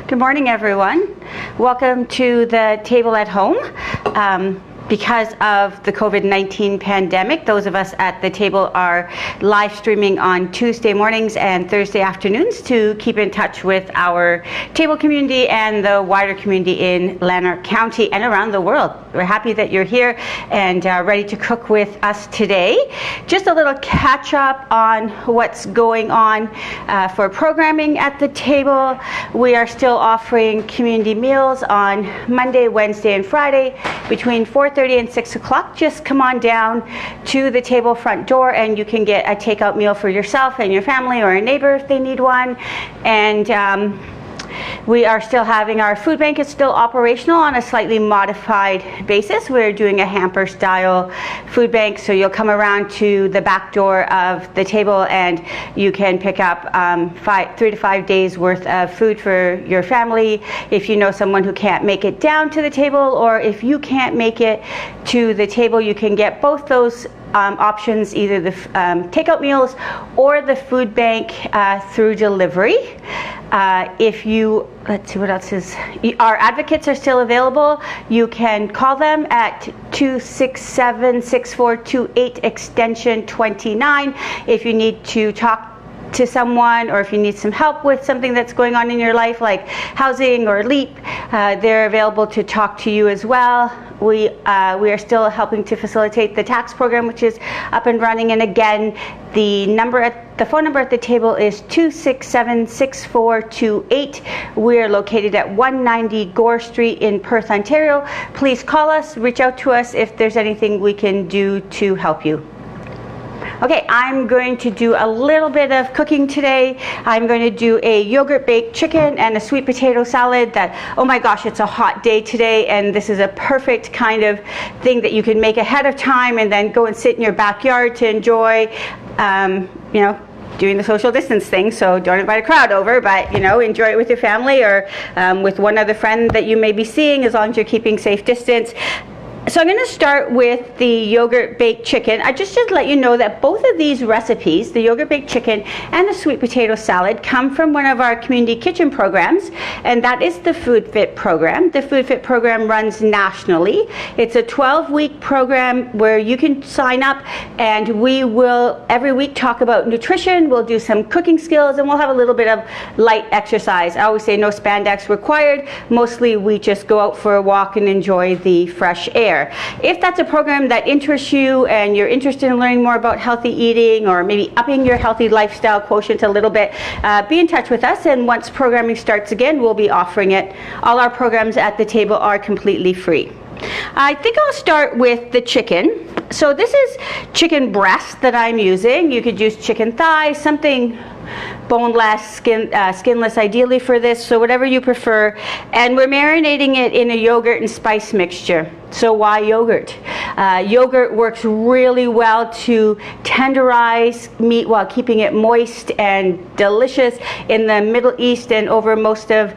Good morning, everyone. Welcome to the table at home. Because of the COVID-19 pandemic, those of us at the table are live streaming on Tuesday mornings and Thursday afternoons to keep in touch with our table community and the wider community in Lanark County and around the world. We're happy that you're here and ready to cook with us today. Just a little catch up on what's going on for programming at the table. We are still offering community meals on Monday, Wednesday, and Friday between 4:30 and 6 o'clock. Just come on down to the table front door and you can get a takeout meal for yourself and your family or a neighbor if they need one. And we are still having our food bank. It's still operational on a slightly modified basis. We're doing a hamper style food bank, so you'll come around to the back door of the table and you can pick up 3 to 5 days worth of food for your family. If you know someone who can't make it down to the table, or if you can't make it to the table, you can get both those options, either the takeout meals or the food bank through delivery. Let's see what else is. Our advocates are still available. You can call them at 267-6428 extension 29 if you need to talk to someone, or if you need some help with something that's going on in your life like housing or LEAP. They're available to talk to you as well. We are still helping to facilitate the tax program, which is up and running. And again, the phone number at the table is 267-6428. We are located at 190 Gore Street in Perth, Ontario. Please call us, reach out to us if there's anything we can do to help you. Okay, I'm going to do a little bit of cooking today. I'm going to do a yogurt baked chicken and a sweet potato salad that, oh my gosh, it's a hot day today, and this is a perfect kind of thing that you can make ahead of time and then go and sit in your backyard to enjoy, doing the social distance thing. So don't invite a crowd over, but enjoy it with your family or with one other friend that you may be seeing, as long as you're keeping safe distance. So I'm going to start with the yogurt baked chicken. I just should let you know that both of these recipes, the yogurt baked chicken and the sweet potato salad, come from one of our community kitchen programs, and that is the Food Fit program. The Food Fit program runs nationally. It's a 12-week program where you can sign up, and we will every week talk about nutrition. We'll do some cooking skills, and we'll have a little bit of light exercise. I always say no spandex required. Mostly we just go out for a walk and enjoy the fresh air. If that's a program that interests you and you're interested in learning more about healthy eating or maybe upping your healthy lifestyle quotient a little bit, be in touch with us, and once programming starts again, we'll be offering it. All our programs at the table are completely free. I think I'll start with the chicken. So this is chicken breast that I'm using. You could use chicken thigh, something boneless, skinless ideally for this, so whatever you prefer. And we're marinating it in a yogurt and spice mixture. So why yogurt? Yogurt works really well to tenderize meat while keeping it moist and delicious. In the Middle East and over most of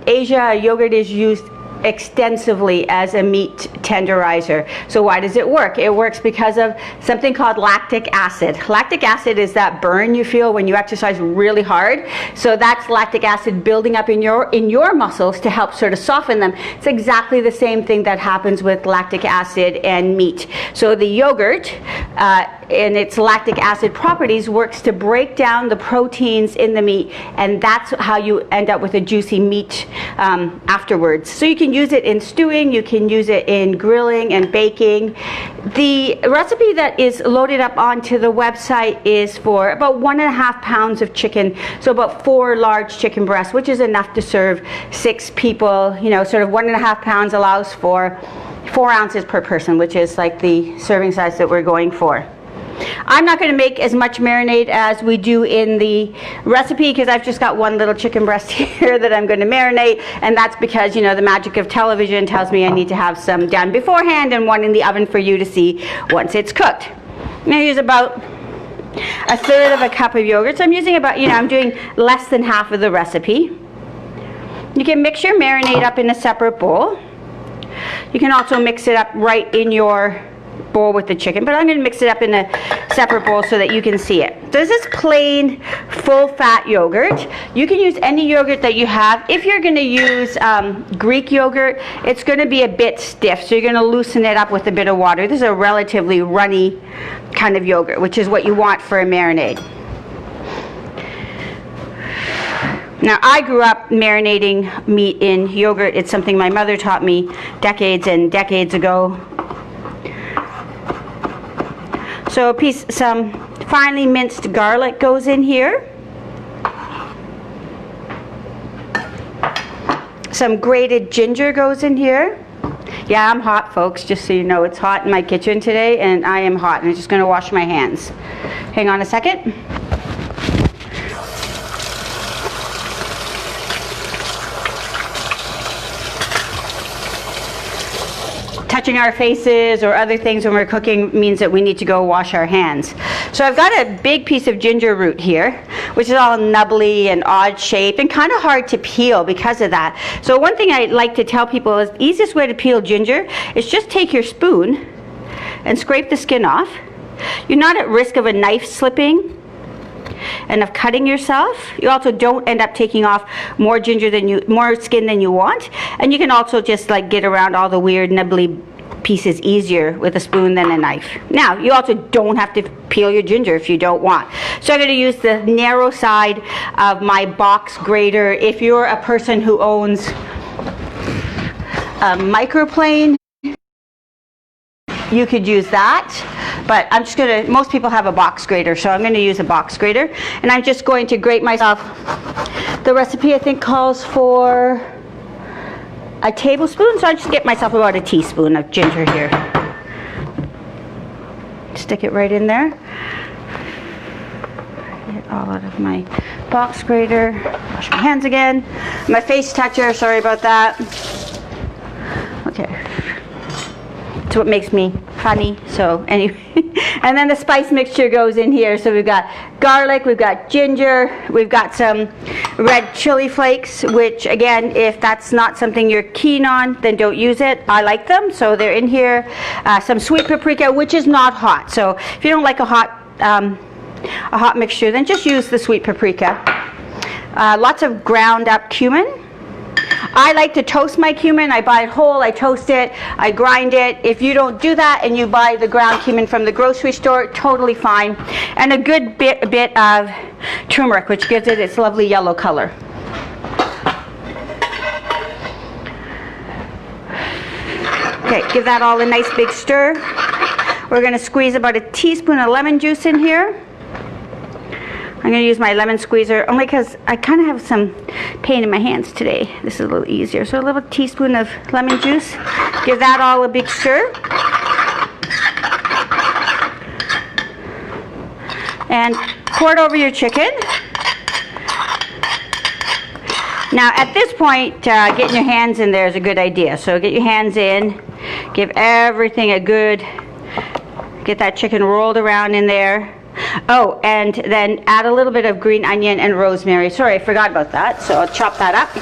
Asia, yogurt is used extensively as a meat tenderizer. So why does it work? It works because of something called lactic acid. Lactic acid is that burn you feel when you exercise really hard. So that's lactic acid building up in your muscles to help sort of soften them. It's exactly the same thing that happens with lactic acid and meat. So the yogurt and its lactic acid properties works to break down the proteins in the meat, and that's how you end up with a juicy meat afterwards. So you can use it in stewing, you can use it in grilling and baking. The recipe that is loaded up onto the website is for about 1.5 pounds of chicken, so about 4 large chicken breasts, which is enough to serve 6 people. Sort of 1.5 pounds allows for 4 ounces per person, which is like the serving size that we're going for. I'm not going to make as much marinade as we do in the recipe because I've just got one little chicken breast here that I'm going to marinate, and that's because the magic of television tells me I need to have some done beforehand and one in the oven for you to see once it's cooked. I'm going to use about 1/3 of a cup of yogurt. So I'm using about, I'm doing less than half of the recipe. You can mix your marinade up in a separate bowl. You can also mix it up right in your bowl with the chicken, but I'm going to mix it up in a separate bowl so that you can see it. This is plain full fat yogurt. You can use any yogurt that you have. If you're going to use Greek yogurt, it's going to be a bit stiff, so you're going to loosen it up with a bit of water. This is a relatively runny kind of yogurt, which is what you want for a marinade. Now, I grew up marinating meat in yogurt. It's something my mother taught me decades and decades ago. So some finely minced garlic goes in here. Some grated ginger goes in here. Yeah, I'm hot, folks, just so you know. It's hot in my kitchen today, and I am hot, and I'm just going to wash my hands. Hang on a second. Touching our faces or other things when we're cooking means that we need to go wash our hands. So I've got a big piece of ginger root here, which is all nubbly and odd shaped and kind of hard to peel because of that. So one thing I like to tell people is the easiest way to peel ginger is just take your spoon and scrape the skin off. You're not at risk of a knife slipping and of cutting yourself. You also don't end up taking off more skin than you want, and you can also just like get around all the weird nubbly pieces easier with a spoon than a knife. Now, you also don't have to peel your ginger if you don't want. So I'm going to use the narrow side of my box grater. If you're a person who owns a microplane, you could use that. But I'm just going to, most people have a box grater, so I'm going to use a box grater. And I'm just going to grate myself. The recipe, I think, calls for a tablespoon, so I just get myself about a teaspoon of ginger here. Stick it right in there. Get all out of my box grater. Wash my hands again. My face toucher, sorry about that. Okay. It's what makes me funny, so anyway. And then the spice mixture goes in here. So we've got garlic, we've got ginger, we've got some red chili flakes, which again, if that's not something you're keen on, then don't use it. I like them, so they're in here. Some sweet paprika, which is not hot. So if you don't like a hot mixture, then just use the sweet paprika. Lots of ground up cumin. I like to toast my cumin. I buy it whole, I toast it, I grind it. If you don't do that and you buy the ground cumin from the grocery store, totally fine. And a good bit of turmeric, which gives it its lovely yellow color. Okay, give that all a nice big stir. We're going to squeeze about a teaspoon of lemon juice in here. I'm going to use my lemon squeezer only because I kind of have some pain in my hands today. This is a little easier. So a little teaspoon of lemon juice. Give that all a big stir. And pour it over your chicken. Now at this point, getting your hands in there is a good idea. So get your hands in. Give everything a good, get that chicken rolled around in there. Oh, and then add a little bit of green onion and rosemary. Sorry, I forgot about that, so I'll chop that up.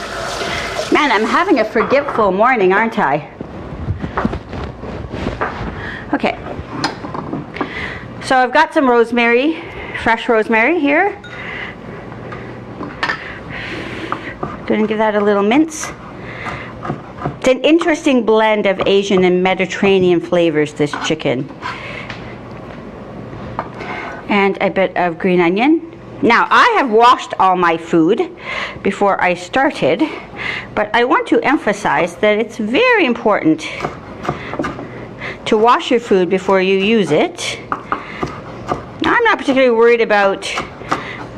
Man, I'm having a forgetful morning, aren't I? Okay. So I've got some rosemary, fresh rosemary here. Going to give that a little mince. It's an interesting blend of Asian and Mediterranean flavors, this chicken. And a bit of green onion. Now, I have washed all my food before I started, but I want to emphasize that it's very important to wash your food before you use it. Now, I'm not particularly worried about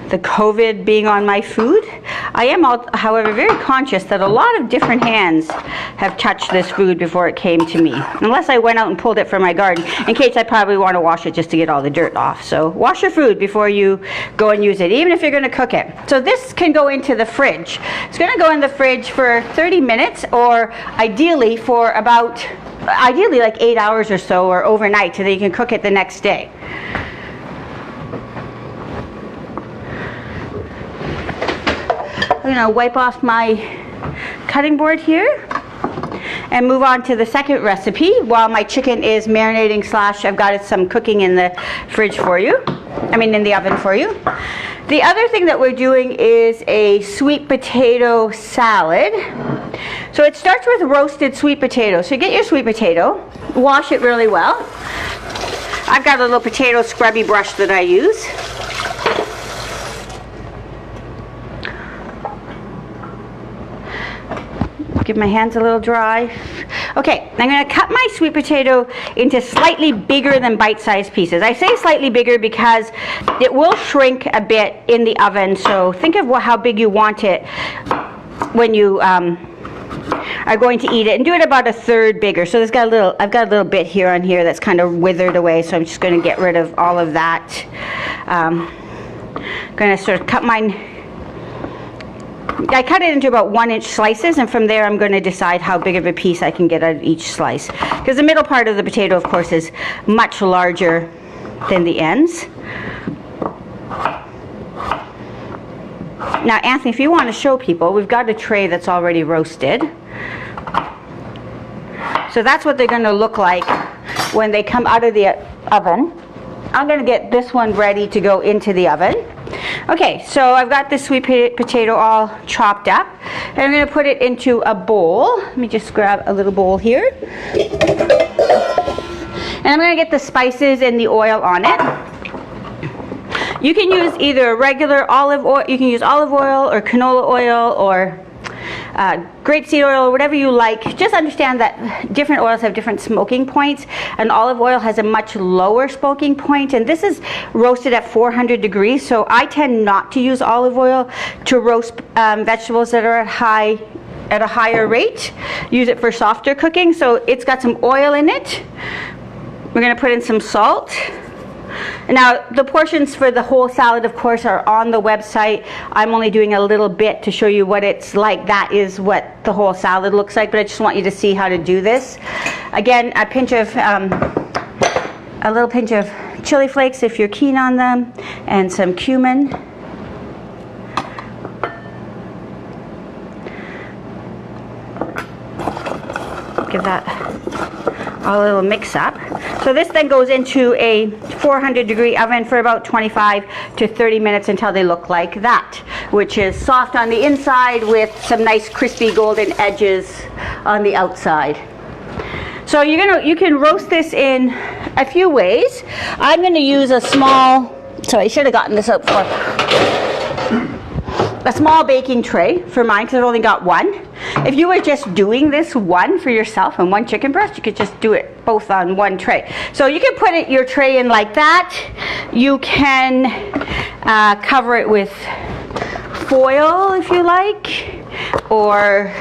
the COVID being on my food. I am, however, very conscious that a lot of different hands have touched this food before it came to me. Unless I went out and pulled it from my garden, in case I probably want to wash it just to get all the dirt off. So wash your food before you go and use it, even if you're going to cook it. So this can go into the fridge. It's going to go in the fridge for 30 minutes, or ideally for about, ideally like 8 hours or so, or overnight, so that you can cook it the next day. I'm going to wipe off my cutting board here. and move on to the second recipe while my chicken is marinating / I've got some cooking in the fridge for you. In the oven for you. The other thing that we're doing is a sweet potato salad. So it starts with roasted sweet potato. So you get your sweet potato, wash it really well. I've got a little potato scrubby brush that I use. Give my hands a little dry. Okay, I'm going to cut my sweet potato into slightly bigger than bite-sized pieces. I say slightly bigger because it will shrink a bit in the oven, so think of how big you want it when you are going to eat it, and do it about 1/3 bigger. So I've got a little bit here on here that's kind of withered away, so I'm just going to get rid of all of that. Going to sort of cut mine. I cut it into about 1-inch slices, and from there I'm going to decide how big of a piece I can get out of each slice. Because the middle part of the potato, of course, is much larger than the ends. Now, Anthony, if you want to show people, we've got a tray that's already roasted. So that's what they're going to look like when they come out of the oven. I'm going to get this one ready to go into the oven. Okay, so I've got this sweet potato all chopped up, and I'm going to put it into a bowl. Let me just grab a little bowl here. And I'm going to get the spices and the oil on it. You can use either regular olive oil, you can use olive oil or canola oil or grapeseed oil, or whatever you like. Just understand that different oils have different smoking points, and olive oil has a much lower smoking point, and this is roasted at 400 degrees, so I tend not to use olive oil to roast vegetables that are at a higher rate. Use it for softer cooking. So it's got some oil in it. We're going to put in some salt. Now, the portions for the whole salad, of course, are on the website. I'm only doing a little bit to show you what it's like. That is what the whole salad looks like, but I just want you to see how to do this. Again, a little pinch of chili flakes if you're keen on them, and some cumin. Give that a little mix up. So this then goes into a 400-degree oven for about 25 to 30 minutes until they look like that, which is soft on the inside with some nice crispy golden edges on the outside. So you can roast this in a few ways. I'm going to use a small, sorry, I should have gotten this out before. A small baking tray for mine, because I've only got one. If you were just doing this one for yourself and one chicken breast, you could just do it both on one tray. So you can put your tray in like that. You can cover it with foil if you like, or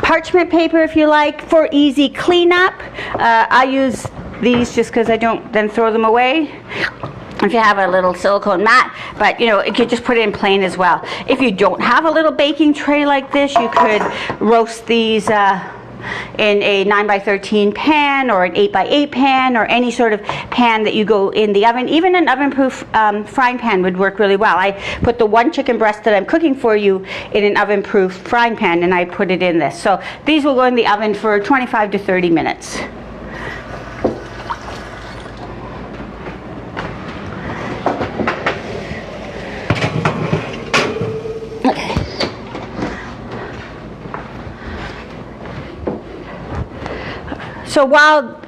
parchment paper if you like, for easy cleanup. I use these just because I don't then throw them away. If you have a little silicone mat, but you could just put it in plain as well. If you don't have a little baking tray like this, you could roast these in a 9x13 pan or an 8x8 pan, or any sort of pan that you go in the oven. Even an oven-proof frying pan would work really well. I put the one chicken breast that I'm cooking for you in an oven-proof frying pan, and I put it in this. So these will go in the oven for 25 to 30 minutes. So while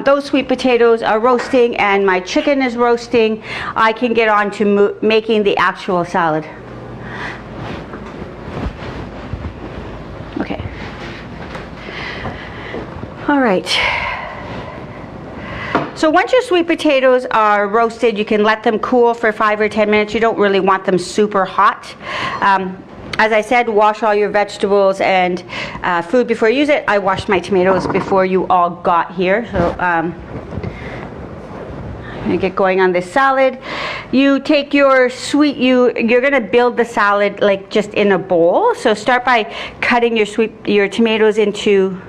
those sweet potatoes are roasting and my chicken is roasting, I can get on to making the actual salad. Okay. All right. So once your sweet potatoes are roasted, you can let them cool for 5 or 10 minutes. You don't really want them super hot. As I said, wash all your vegetables and food before you use it. I washed my tomatoes before you all got here. So I'm going to get going on this salad. You take your you're going to build the salad like just in a bowl. So start by cutting your tomatoes into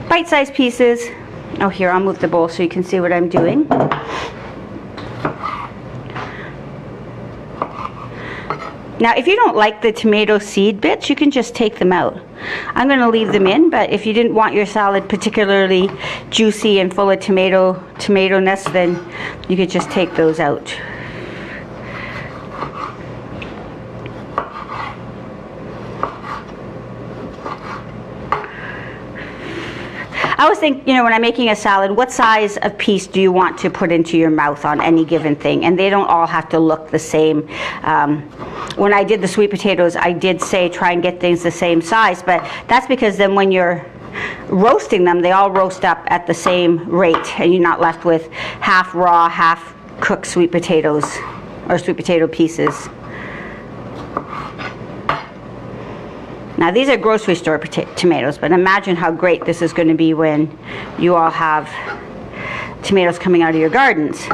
bite-sized pieces. Oh, here, I'll move the bowl so you can see what I'm doing. Now, if you don't like the tomato seed bits, you can just take them out. I'm going to leave them in, but if you didn't want your salad particularly juicy and full of tomato-ness, then you could just take those out. I always think, you know, when I'm making a salad, what size of piece do you want to put into your mouth on any given thing? And they don't all have to look the same. When I did the sweet potatoes, I did say try and get things the same size, but that's because then when you're roasting them, they all roast up at the same rate, and you're not left with half raw, half cooked sweet potatoes or sweet potato pieces. Now, these are grocery store tomatoes, but imagine how great this is going to be when you all have tomatoes coming out of your gardens,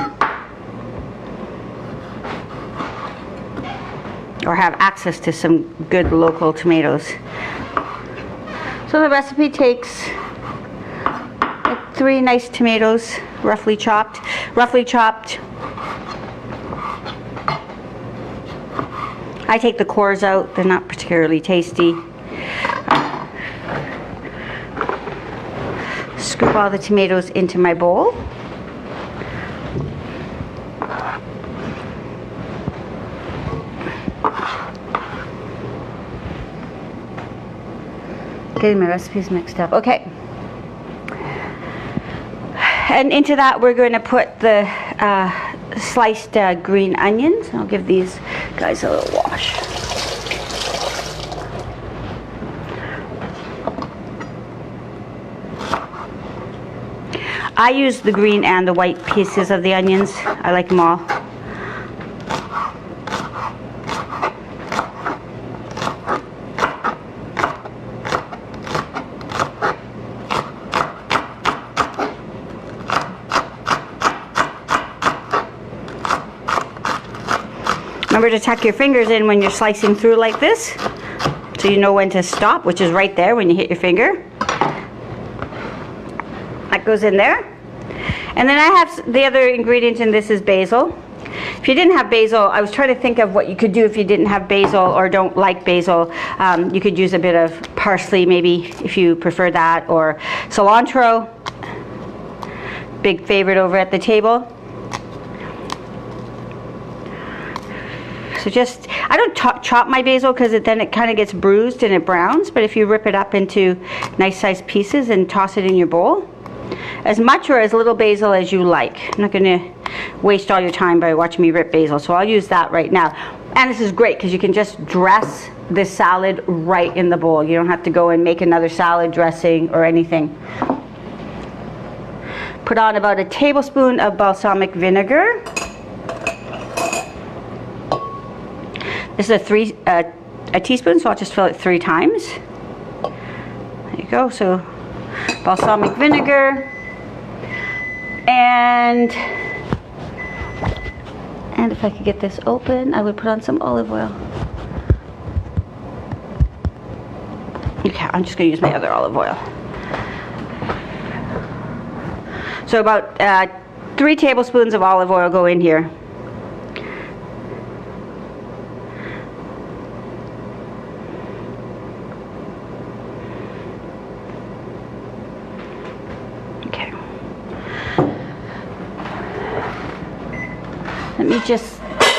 or have access to some good local tomatoes. So the recipe takes 3 nice tomatoes, roughly chopped. I take the cores out, they're not particularly tasty. Scoop all the tomatoes into my bowl. Getting my recipes mixed up. Okay. And into that we're going to put the sliced green onions. I'll give these guys a little wash. I use the green and the white pieces of the onions. I like them all. Remember to tuck your fingers in when you're slicing through like this, so you know when to stop, which is right there when you hit your finger. That goes in there. And then I have the other ingredient in this is basil. If you didn't have basil, I was trying to think of what you could do if you didn't have basil or don't like basil. You could use a bit of parsley maybe if you prefer that, or cilantro, big favorite over at the table. So just, I don't chop my basil because then it kind of gets bruised and it browns, but if you rip it up into nice sized pieces and toss it in your bowl, as much or as little basil as you like. I'm not going to waste all your time by watching me rip basil, so I'll use that right now. And this is great because you can just dress this salad right in the bowl. You don't have to go and make another salad dressing or anything. Put on about a tablespoon of balsamic vinegar. This is a teaspoon, so I'll just fill it 3 times. There you go. So balsamic vinegar, and if I could get this open, I would put on some olive oil. Okay, I'm just going to use my other olive oil. So about 3 tablespoons of olive oil go in here.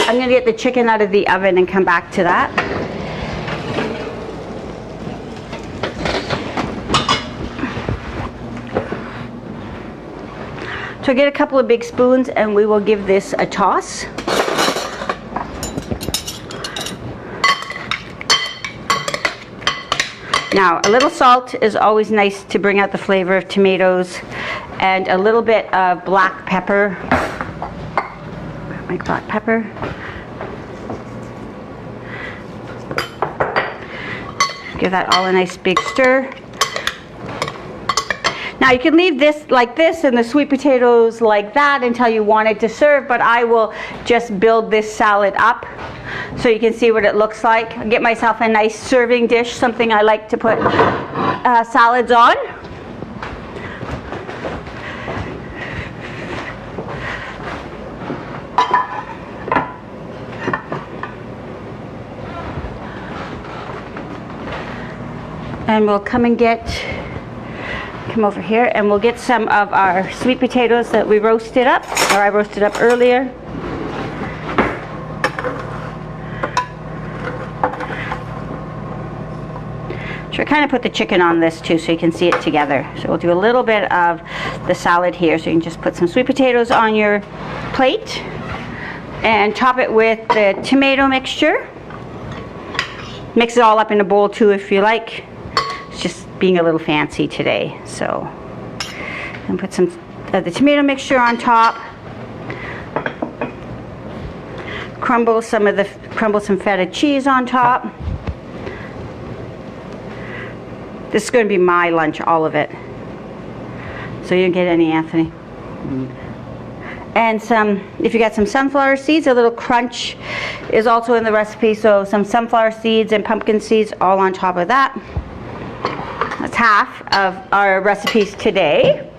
I'm going to get the chicken out of the oven and come back to that. So get a couple of big spoons and we will give this a toss. Now, a little salt is always nice to bring out the flavor of tomatoes, and a little bit of black pepper. My black pepper. Give that all a nice big stir. Now you can leave this like this and the sweet potatoes like that until you want it to serve, but I will just build this salad up so you can see what it looks like. I'll get myself a nice serving dish, something I like to put salads on. And we'll come over here and we'll get some of our sweet potatoes that we roasted up, or I roasted up earlier. So I kind of put the chicken on this too so you can see it together. So we'll do a little bit of the salad here. So you can just put some sweet potatoes on your plate and top it with the tomato mixture. Mix it all up in a bowl too if you like. It's just being a little fancy today. So and put some of the tomato mixture on top. Crumble some feta cheese on top. This is going to be my lunch, all of it. So you don't get any, Anthony. And if you got some sunflower seeds, a little crunch is also in the recipe. So some sunflower seeds and pumpkin seeds all on top of that. That's half of our recipes today.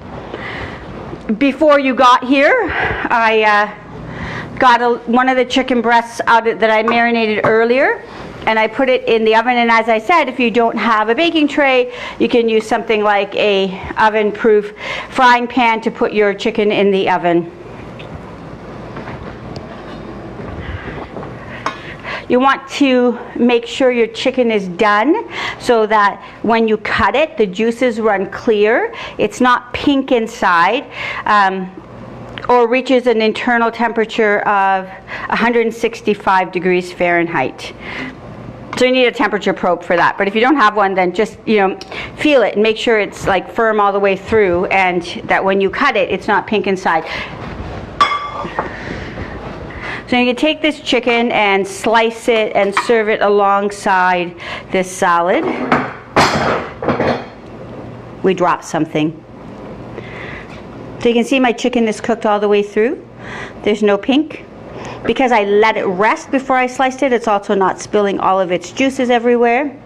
Before you got here, I got one of the chicken breasts out that I marinated earlier, and I put it in the oven. And as I said, if you don't have a baking tray, you can use something like a oven-proof frying pan to put your chicken in the oven. You want to make sure your chicken is done so that when you cut it, the juices run clear. It's not pink inside. Or reaches an internal temperature of 165 degrees Fahrenheit. So you need a temperature probe for that. But if you don't have one, then just, feel it and make sure it's like firm all the way through, and that when you cut it, it's not pink inside. So you can take this chicken and slice it and serve it alongside this salad. We dropped something. So you can see my chicken is cooked all the way through. There's no pink. Because I let it rest before I sliced it, it's also not spilling all of its juices everywhere.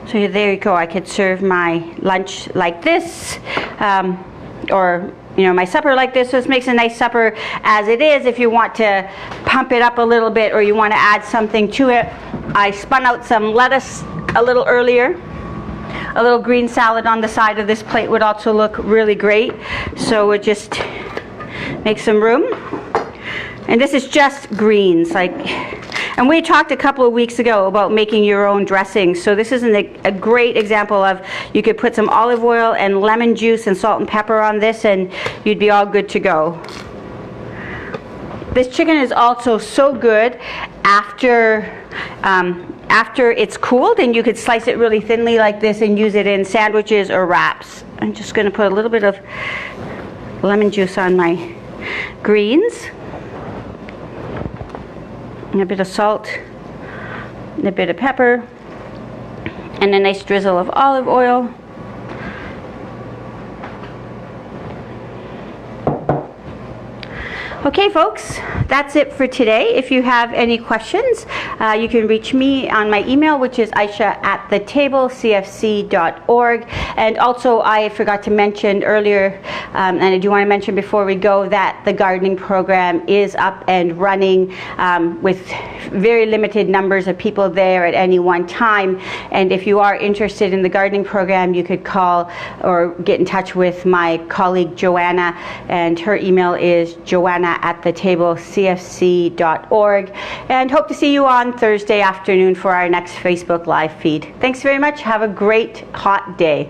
So there you go. I could serve my lunch like this, or my supper like this. So this makes a nice supper as it is. If you want to pump it up a little bit or you want to add something to it, I spun out some lettuce a little earlier. A little green salad on the side of this plate would also look really great. So we'll just make some room. And this is just greens, and we talked a couple of weeks ago about making your own dressing. So this is a great example of, you could put some olive oil and lemon juice and salt and pepper on this and you'd be all good to go. This chicken is also so good after it's cooled, and you could slice it really thinly like this and use it in sandwiches or wraps. I'm just going to put a little bit of lemon juice on my greens. And a bit of salt, and a bit of pepper, and a nice drizzle of olive oil. Okay, folks, that's it for today. If you have any questions, you can reach me on my email, which is aisha@thetablecfc.org. And also, I forgot to mention earlier, and I do want to mention before we go, that the gardening program is up and running with very limited numbers of people there at any one time. And if you are interested in the gardening program, you could call or get in touch with my colleague Joanna, and her email is joanna@thetablecfc.org. And hope to see you on Thursday afternoon for our next Facebook Live feed. Thanks very much. Have a great hot day.